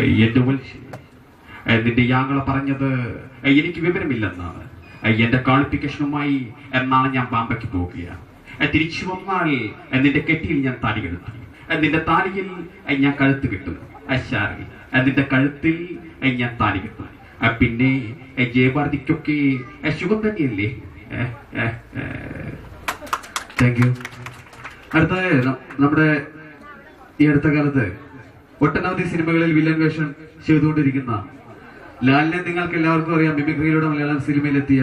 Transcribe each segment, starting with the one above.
എന്റെ നിന്റെ യാങ്ങളെ പറഞ്ഞത് എനിക്ക് വിവരമില്ലെന്നാണ്. എന്റെ ക്വാളിഫിക്കേഷനുമായി എന്നാണ് ഞാൻ ബാമ്പയ്ക്ക് പോകുകയാണ്. തിരിച്ചു വന്നാൽ നിന്റെ കെട്ടിയിൽ ഞാൻ താലി കെടുത്തു. നിന്റെ താലിയിൽ ഞാൻ കഴുത്ത് കിട്ടും. ശാരി നിന്റെ കഴുത്തിൽ ഞാൻ താലി കിട്ടും. പിന്നെ ജയഭാരതിക്കൊക്കെ സുഖം തന്നെയല്ലേ? Thank you. അടുത്ത നമ്മുടെ ഈ അടുത്ത കാലത്ത് ഒട്ടനവധി സിനിമകളിൽ വില്ലൻ വേഷം ചെയ്തുകൊണ്ടിരിക്കുന്ന ലാലിനെ നിങ്ങൾക്ക് എല്ലാവർക്കും അറിയാം. മിമിക്രിയിലൂടെ മലയാളം സിനിമയിലെത്തിയ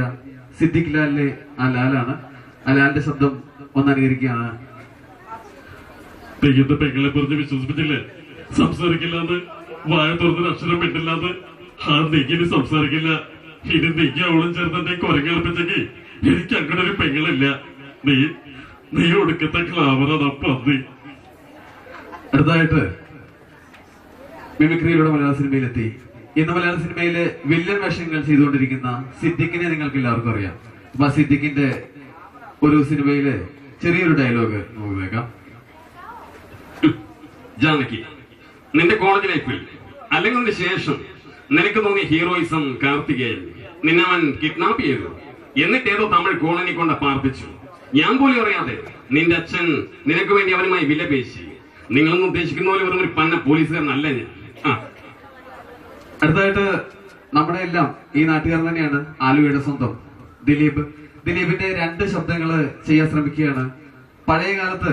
സിദ്ദിഖ് ലാലിലെ ആ ലാലാണ്. ആ ലാലിന്റെ ശബ്ദം ഒന്നനുകരിക്കുകയാണ്. തെയ്യത്തെ പെങ്ങളെ പറഞ്ഞ് വിശ്വസിപ്പിച്ചില്ലേ? സംസാരിക്കില്ലാന്ന്, വായ തുറന്നൊരു അക്ഷരം പെട്ടില്ലാന്ന്. ആ നെയ്യിന് സംസാരിക്കില്ല. ഇനി നെയ്യ് അവളും ചേർന്നെ കുരങ്ങളിപ്പിച്ചെങ്കിൽ എനിക്ക് അങ്ങനെ ഒരു പെങ്ങളില്ല. നീ ഒടുക്കത്തെ ക്ലാമറാണ് പന്നി. അടുത്തതായിട്ട് മിമിക്രിയിലൂടെ മലയാള സിനിമയിലെത്തി ഇന്ന് മലയാള സിനിമയിലെ വില്ലൻ വേഷങ്ങൾ ചെയ്തുകൊണ്ടിരിക്കുന്ന സിദ്ദിഖിനെ നിങ്ങൾക്ക് എല്ലാവർക്കും അറിയാം. അപ്പൊ ആ സിദ്ദിഖിന്റെ ഒരു സിനിമയിലെ ചെറിയൊരു ഡയലോഗ് നമുക്ക് കേൾക്കാം. ജാനകി, നിന്റെ കോളേജ് ലൈഫിൽ അല്ലെങ്കിൽ അതിന് ശേഷം നിനക്ക് തോന്നിയ ഹീറോയിസം കാർത്തികേയൻ നിന്നെ അവൻ കിഡ്നാപ്പ് ചെയ്തു. എന്നിട്ട് ഏതോ തമിഴ് കോളനി കൊണ്ട് പാർപ്പിച്ചു. ഞാൻ പോലും അറിയാതെ നിന്റെ അച്ഛൻ നിനക്ക് വേണ്ടി അവനുമായി വിലപേശി. നിങ്ങളൊന്നും ഉദ്ദേശിക്കുന്ന പോലെ വെറും ഒരു പന്ന പോലീസുകാരനല്ല ഞാൻ. അടുത്തതായിട്ട് നമ്മുടെ എല്ലാം ഈ നാട്ടുകാരൻ തന്നെയാണ്, ആലുവയുടെ സ്വന്തം ദിലീപ്. ദിലീപിന്റെ 2 ശബ്ദങ്ങള് ചെയ്യാൻ ശ്രമിക്കുകയാണ്. പഴയ കാലത്ത്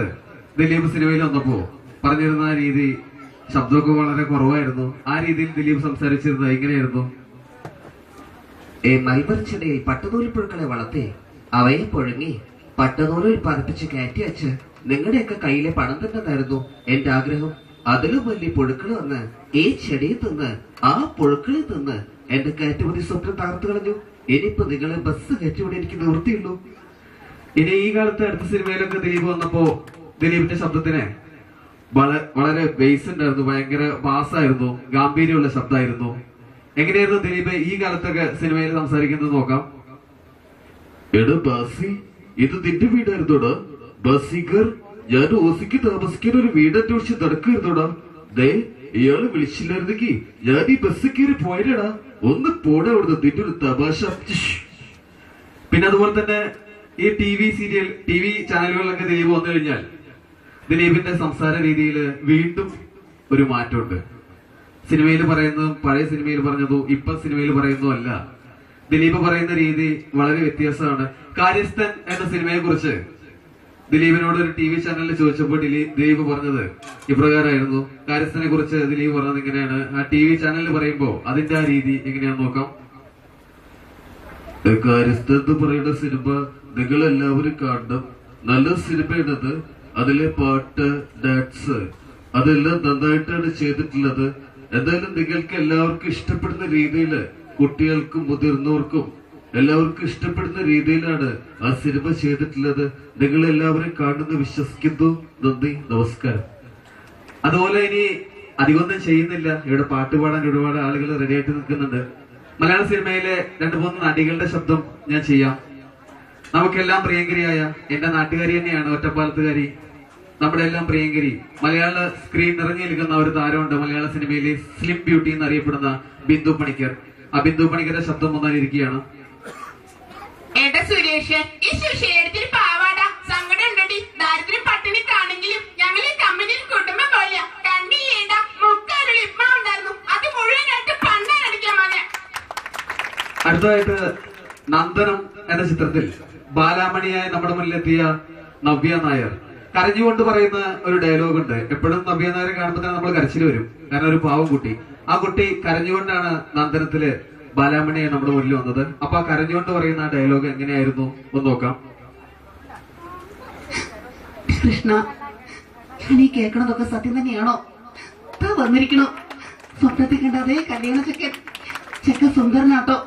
ദിലീപ് സിനിമയിൽ വന്നപ്പോ പറഞ്ഞിരുന്ന രീതി ശബ്ദമൊക്കെ വളരെ കുറവായിരുന്നു. ആ രീതിയിൽ ദിലീപ് സംസാരിച്ചിരുന്നത് എങ്ങനെയായിരുന്നു? മൽബർച്ചെടിയിൽ പട്ടുനൂൽപ്പുഴുക്കളെ വളർത്തി അവയെ പുഴുങ്ങി പട്ടുനൂലിൽ പതിപ്പിച്ച് കയറ്റി വെച്ച് നിങ്ങളുടെയൊക്കെ കയ്യിലെ പണം തന്നതായിരുന്നു എന്റെ ആഗ്രഹം. അതിലും വലിയ പുഴുക്കൾ വന്ന് ഈ ചെടിയിൽ തിന്ന് ആ പുഴുക്കളിൽ തിന്ന് എന്റെ കയറ്റുമതി സ്വപ്നം തകർത്തു കളഞ്ഞു. ഇനിയിപ്പോ നിങ്ങളെ ബസ് കയറ്റിവിടെ എനിക്ക് നിവൃത്തിയുള്ളൂ. ഇനി ഈ കാലത്ത് അടുത്ത സിനിമയിലൊക്കെ ദിലീപ് വന്നപ്പോ ദിലീപിന്റെ ശബ്ദത്തിന് വളരെ ബേസ് ഉണ്ടായിരുന്നു, ഭയങ്കര ബാസായിരുന്നു, ഗാംഭീര്യമുള്ള ശബ്ദമായിരുന്നു. എങ്ങനെയായിരുന്നു ദിലീപ് ഈ കാലത്തൊക്കെ സിനിമയിൽ സംസാരിക്കുന്നത് നോക്കാം. എടാ ബാസി, ഇത് നിന്റെ വീടായിരുന്നോടാ? ബസിക്കർ, ഞാൻ ഓസിക്ക് താമസിക്കാൻ ഒരു വീട് അന്വേഷിച്ച് നടക്കായിരുന്നോടാ? ദേ, ഇയാള് വിളിച്ചില്ലായിരുന്നെങ്കിൽ ഞാൻ ഈ ബസ് കയറി പോയടാ. ഒന്ന് പോടാ അവിടുന്ന്, നിന്റെ ഒരു തമാശ. പിന്നെ അതുപോലെ തന്നെ ഈ ടി വി ചാനലുകളിലൊക്കെ ദിലീപ് വന്നു കഴിഞ്ഞാൽ ദിലീപിന്റെ സംസാര രീതിയിൽ വീണ്ടും ഒരു മാറ്റമുണ്ട്. സിനിമയിൽ പറയുന്നതും പഴയ സിനിമയിൽ പറഞ്ഞതും ഇപ്പൊ സിനിമയിൽ പറയുന്നതും അല്ല. ദിലീപ് പറയുന്ന രീതി വളരെ വ്യത്യാസമാണ്. കാര്യസ്ഥൻ എന്ന സിനിമയെ കുറിച്ച് ദിലീപിനോട് ഒരു ടി വി ചാനലിൽ ചോദിച്ചപ്പോൾ ദിലീപ് പറഞ്ഞത് ഇപ്രകാരമായിരുന്നു. കാര്യസ്ഥനെ കുറിച്ച് ദിലീപ് പറഞ്ഞത് ഇങ്ങനെയാണ്. ആ ടി വി ചാനലിൽ പറയുമ്പോ അതിന്റെ ആ രീതി എങ്ങനെയാണെന്ന് നോക്കാം. കാര്യസ്ഥൻ എന്ന് പറയുന്ന സിനിമ നിങ്ങൾ എല്ലാവരും കാണണം. നല്ല സിനിമയാണത്. അതിലെ പാട്ട്, ഡാൻസ് അതെല്ലാം നന്നായിട്ടാണ് ചെയ്തിട്ടുള്ളത്. എന്തായാലും നിങ്ങൾക്ക് എല്ലാവർക്കും ഇഷ്ടപ്പെടുന്ന രീതിയിൽ, കുട്ടികൾക്കും മുതിർന്നവർക്കും എല്ലാവർക്കും ഇഷ്ടപ്പെടുന്ന രീതിയിലാണ് ആ സിനിമ ചെയ്തിട്ടുള്ളത്. നിങ്ങൾ എല്ലാവരും കാണുന്നു വിശ്വസിക്കുന്നു. നന്ദി, നമസ്കാരം. അതുപോലെ ഇനി അധികമൊന്നും ചെയ്യുന്നില്ല. ഇവിടെ പാട്ട് പാടാൻ ഒരുപാട് ആളുകൾ റെഡി ആയിട്ട് നിൽക്കുന്നുണ്ട്. മലയാള സിനിമയിലെ 2-3 നടികളുടെ ശബ്ദം ഞാൻ ചെയ്യാം. നമുക്കെല്ലാം പ്രിയങ്കരിയായ എന്റെ നാട്ടുകാരി തന്നെയാണ്, ഒറ്റപ്പാലത്തുകാരി, നമ്മുടെ എല്ലാം പ്രിയങ്കരി. മലയാള സ്ക്രീൻ നിറഞ്ഞു നിൽക്കുന്ന ഒരു താരമുണ്ട് മലയാള സിനിമയിലെ സ്ലിം ബ്യൂട്ടി എന്നറിയപ്പെടുന്ന ബിന്ദു പണിക്കർ. ആ ബിന്ദു പണിക്കരുടെ ശബ്ദം വന്നാലിരിക്കുകയാണ്. അടുത്തതായിട്ട് നന്ദനം എന്ന ചിത്രത്തിൽ ബാലാമണിയായി നമ്മുടെ മുന്നിലെത്തിയ നവ്യ നായർ കരഞ്ഞുകൊണ്ട് പറയുന്ന ഒരു ഡയലോഗ് ഉണ്ട്. എപ്പോഴും നവ്യ നായരെ കാണുമ്പോൾ തന്നെ നമ്മൾ കരച്ചിൽ വരും. കാരണം ഒരു പാവം കുട്ടി, ആ കുട്ടി കരഞ്ഞുകൊണ്ടാണ് നന്ദനത്തില് ബാലാമണിയായി നമ്മുടെ മുന്നിൽ വന്നത്. അപ്പൊ ആ കരഞ്ഞുകൊണ്ട് പറയുന്ന ആ ഡയലോഗ് എങ്ങനെയായിരുന്നു ഒന്ന് നോക്കാം. കൃഷ്ണ, നീ കേൾക്കണതൊക്കെ സത്യം തന്നെയാണോ? വന്നിരിക്കണോ? സ്വപ്നത്തിൽ കണ്ട അതേ കല്യാണ ചെക്ക സുന്ദരനാട്ടോ.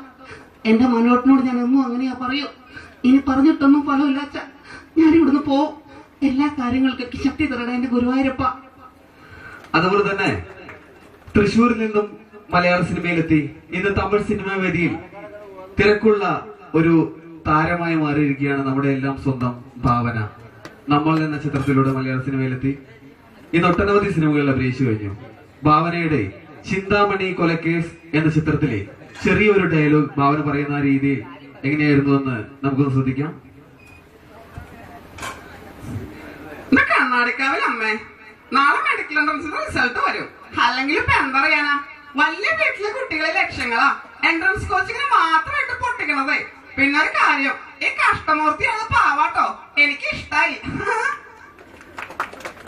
എന്റെ മനോട്ടിനോട് ഞാൻ എന്നും അങ്ങനെയാ പറയൂ. ഇനി പറഞ്ഞിട്ടൊന്നും ഫലമില്ല അച്ഛ. ഞാൻ ഇവിടുന്ന് പോവും. എല്ലാ കാര്യങ്ങൾക്കും ശക്തി തരണം എന്റെ ഗുരുവായൂരപ്പ. അതുപോലെ തന്നെ തൃശ്ശൂരിൽ നിന്നും മലയാള സിനിമയിലെത്തി ഇന്ന് തമിഴ് സിനിമാ വേദിയിൽ തിരക്കുള്ള ഒരു താരമായി മാറിയിരിക്കുകയാണ് നമ്മുടെ എല്ലാം സ്വന്തം ഭാവന. നമ്മൾ എന്ന ചിത്രത്തിലൂടെ മലയാള സിനിമയിലെത്തി ഇന്ന് ഒട്ടനവധി സിനിമകളിൽ അഭിനയിച്ചു കഴിഞ്ഞു. ഭാവനയുടെ ചിന്താമണി കൊലക്കേസ് എന്ന ചിത്രത്തിലെ ചെറിയൊരു ഡയലോഗ് ഭാവന പറയുന്ന രീതി എങ്ങനെയായിരുന്നു എന്ന് നമുക്കൊന്ന് ശ്രദ്ധിക്കാം. കണ്ണാടിക്കാവിൽ അമ്മേ, നാളെ മെഡിക്കൽ എൻട്രൻസിന്റെ റിസൾട്ട് വരും. അല്ലെങ്കിൽ ഇപ്പൊ എന്താ പറയാനാ, വലിയ വീട്ടിലെ കുട്ടികളെ ലക്ഷ്യങ്ങളാ എൻട്രൻസ് കോച്ചിങ്ങിന് മാത്രമായിട്ട് പൊട്ടിക്കണതേ. പിന്നെ ഒരു കാര്യം, ഈ കഷ്ടമൂർത്തിയാണ് പാവാട്ടോ, എനിക്ക് ഇഷ്ടായി.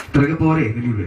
ഇത്രയൊക്കെ പോരെ ദിലീപ്?